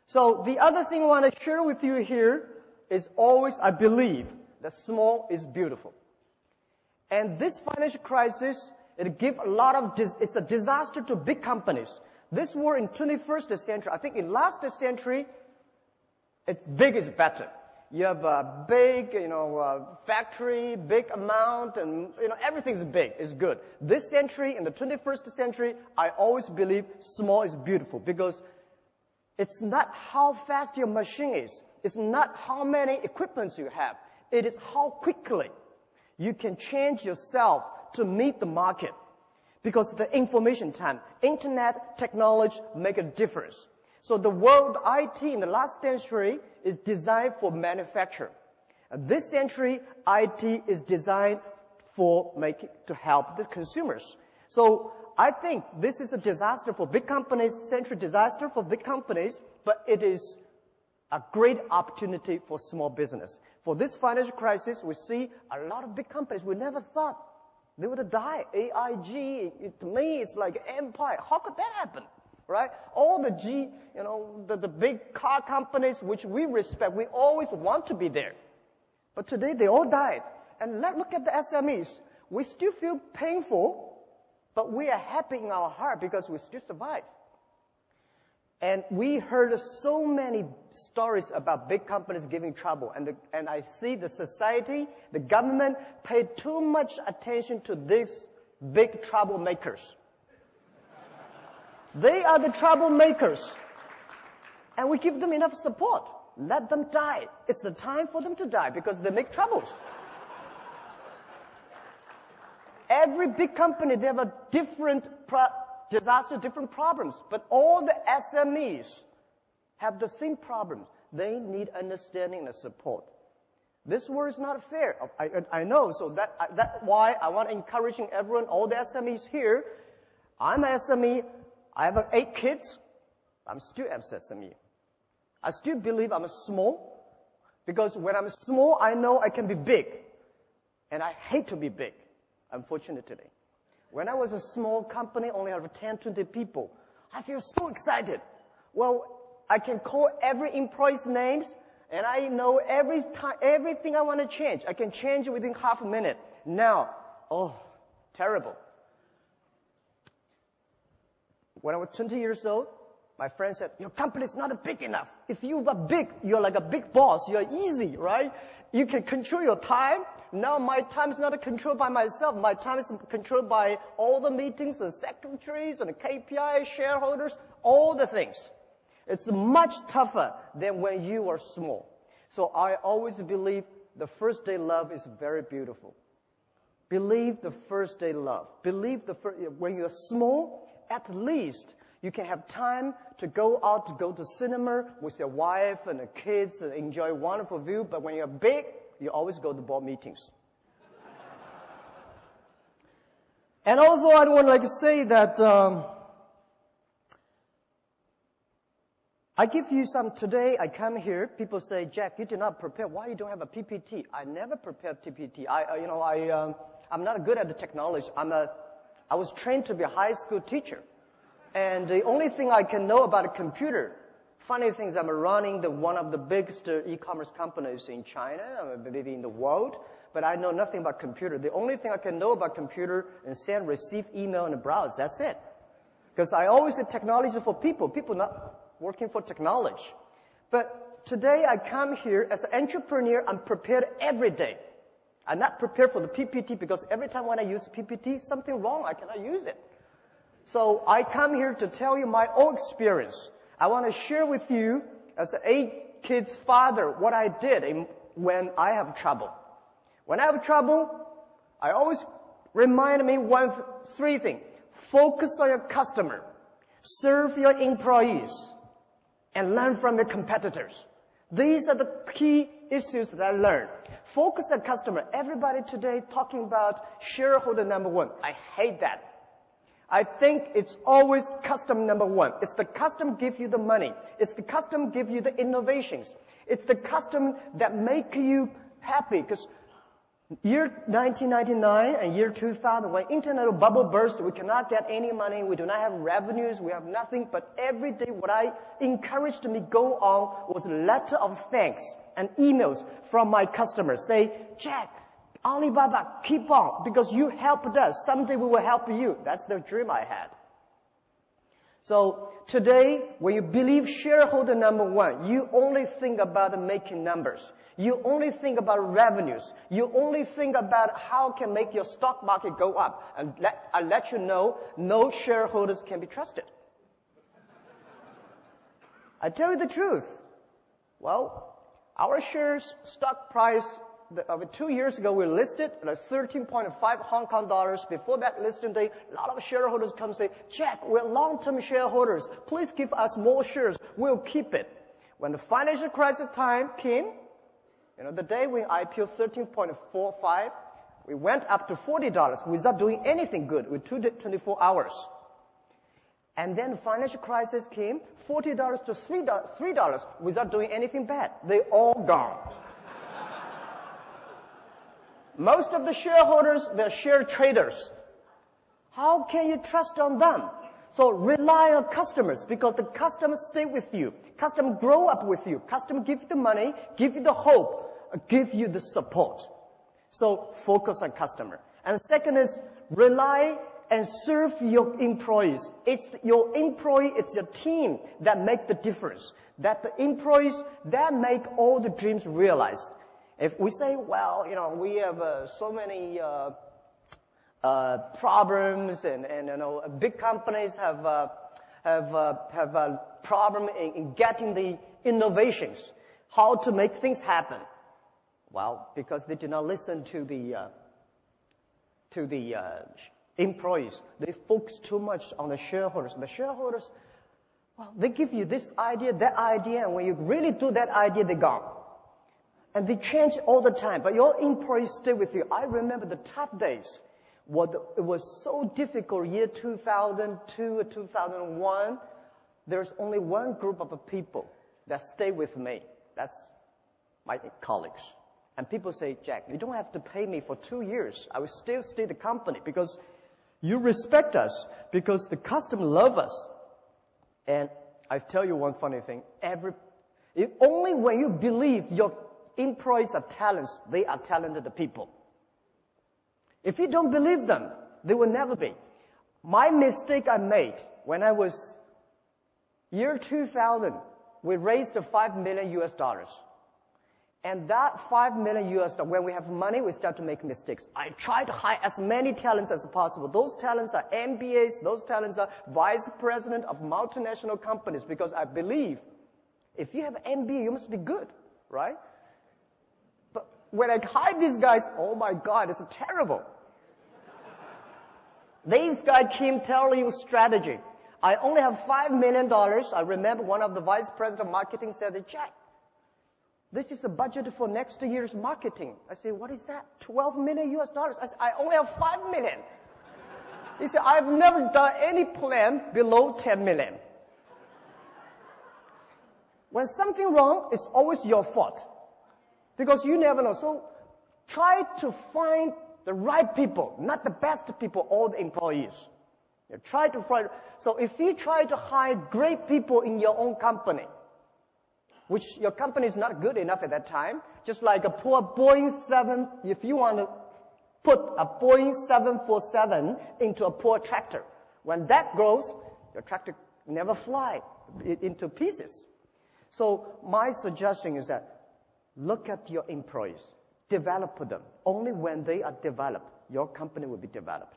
So the other thing I want to share with you here is always, I believe, that small is beautiful. And this financial crisis, it's a disaster to big companies. This war in 21st century, I think in last century, it's big is better. You have a big, factory, big amount, and, everything's big, is good. This century, in the 21st century, I always believe small is beautiful because it's not how fast your machine is. It's not how many equipments you have. It is how quickly you can change yourself to meet the market. Because the information time, internet, technology make a difference. So the world IT in the last century is designed for manufacture. And this century, IT is designed to help the consumers. So I think this is a disaster for big companies, century disaster for big companies, but it is a great opportunity for small business. For this financial crisis, we see a lot of big companies we never thought they would die. AIG, to me, it's like empire. How could that happen? Right? All the big car companies which we respect, we always want to be there. But today they all died. And let's look at the SMEs. We still feel painful, but we are happy in our heart because we still survive. And we heard so many stories about big companies giving trouble. And I see the society, the government paid too much attention to these big troublemakers. They are the troublemakers. And we give them enough support. Let them die. It's the time for them to die because they make troubles. Every big company, they have a different disaster, different problems. But all the SMEs have the same problems. They need understanding and support. This war is not fair. I know, so that's why I want to encourage everyone, all the SMEs here. I'm an SME. I have 8 kids. I'm still an SME. I still believe I'm small because when I'm small, I know I can be big. And I hate to be big, unfortunately. When I was a small company, only have 10, 20 people, I feel so excited. Well, I can call every employee's names, and I know everything I want to change. I can change it within half a minute. Now, terrible. When I was 20 years old, my friend said, your company is not big enough. If you are big, you're like a big boss. You're easy, right? You can control your time. Now my time is not controlled by myself. My time is controlled by all the meetings and secretaries and KPI, shareholders, all the things. It's much tougher than when you are small. So I always believe the first day love is very beautiful. Believe the first day love. When you're small, at least you can have time to go out, to go to cinema with your wife and the kids and enjoy a wonderful view. But when you're big, you always go to board meetings. And also, I would to say that I give you some today. I come here. People say, Jack, you did not prepare. Why you don't have a PPT? I never prepared PPT. I'm not good at the technology. I was trained to be a high school teacher. And the only thing I can know about a computer, funny thing is I'm running one of the biggest e-commerce companies in China, maybe in the world, but I know nothing about computer. The only thing I can know about computer is send, receive, email, and browse. That's it. Because I always say technology for people not working for technology. But today I come here as an entrepreneur, I'm prepared every day. I'm not prepared for the PPT because every time when I use PPT, something wrong, I cannot use it. So I come here to tell you my own experience. I want to share with you, as an 8 kids father, what I did when I have trouble. When I have trouble, I always remind me 3 things. Focus on your customer, serve your employees, and learn from your competitors. These are the key issues that I learned. Focus on customer. Everybody today talking about shareholder number 1. I hate that. I think it's always customer number 1. It's the customer give you the money. It's the customer give you the innovations. It's the customer that make you happy. Because Year 1999 and year 2000, when internet bubble burst, we cannot get any money, we do not have revenues, we have nothing, but every day what I encouraged me go on was a letter of thanks and emails from my customers. Say, Jack, Alibaba, keep on, because you helped us. Someday we will help you. That's the dream I had. So today, when you believe shareholder number one, you only think about making numbers. You only think about revenues. You only think about how can make your stock market go up. And I let you know, no shareholders can be trusted. I tell you the truth. Well, our shares stock price, 2 years ago we listed at 13.5 Hong Kong dollars. Before that listing day, a lot of shareholders come and say, Jack, we're long-term shareholders. Please give us more shares. We'll keep it. When the financial crisis time came, the day we IPO 13.45, we went up to $40 without doing anything good with 24 hours. And then the financial crisis came, $40 to $3 without doing anything bad. They all gone. Most of the shareholders, they're share traders. How can you trust on them? So rely on customers, because the customers stay with you. Customers grow up with you. Customers give you the money, give you the hope, give you the support. So focus on customer. And second is rely and serve your employees. It's your employee, it's your team that make the difference. That the employees, that make all the dreams realized. If we say, well, we have so many problems, and big companies have a problem in getting the innovations, how to make things happen. Well, because they did not listen to the employees. They focus too much on the shareholders. The shareholders, well, they give you this idea, that idea, and when you really do that idea, they're gone. And they change all the time, but your employees stay with you. I remember the tough days. It was so difficult, year 2002 or 2001. There's only one group of people that stay with me. That's my colleagues. And people say, Jack, you don't have to pay me for 2 years. I will still stay the company because you respect us, because the customer love us. And I tell you one funny thing. Only when you believe your employees are talents, they are talented people. If you don't believe them, they will never be. My mistake I made when I was year 2000, we raised $5 million US. And that $5 million US, when we have money, we start to make mistakes. I try to hire as many talents as possible. Those talents are MBAs, those talents are vice president of multinational companies, because I believe if you have MBA, you must be good, right? But when I hire these guys, oh my God, it's terrible. These guys came telling you strategy. I only have $5 million. I remember one of the vice president of marketing said, Jack, this is the budget for next year's marketing. I said, what is that? $12 million US. I said, I only have $5 million. He said, I've never done any plan below 10 million. When something wrong, it's always your fault. Because you never know. So try to find the right people, not the best people, all the employees. You try to find. So if you try to hire great people in your own company, which your company is not good enough at that time, just like a poor Boeing 7, if you want to put a Boeing 747 into a poor tractor, when that grows, your tractor never fly into pieces. So my suggestion is that look at your employees, develop them. Only when they are developed, your company will be developed.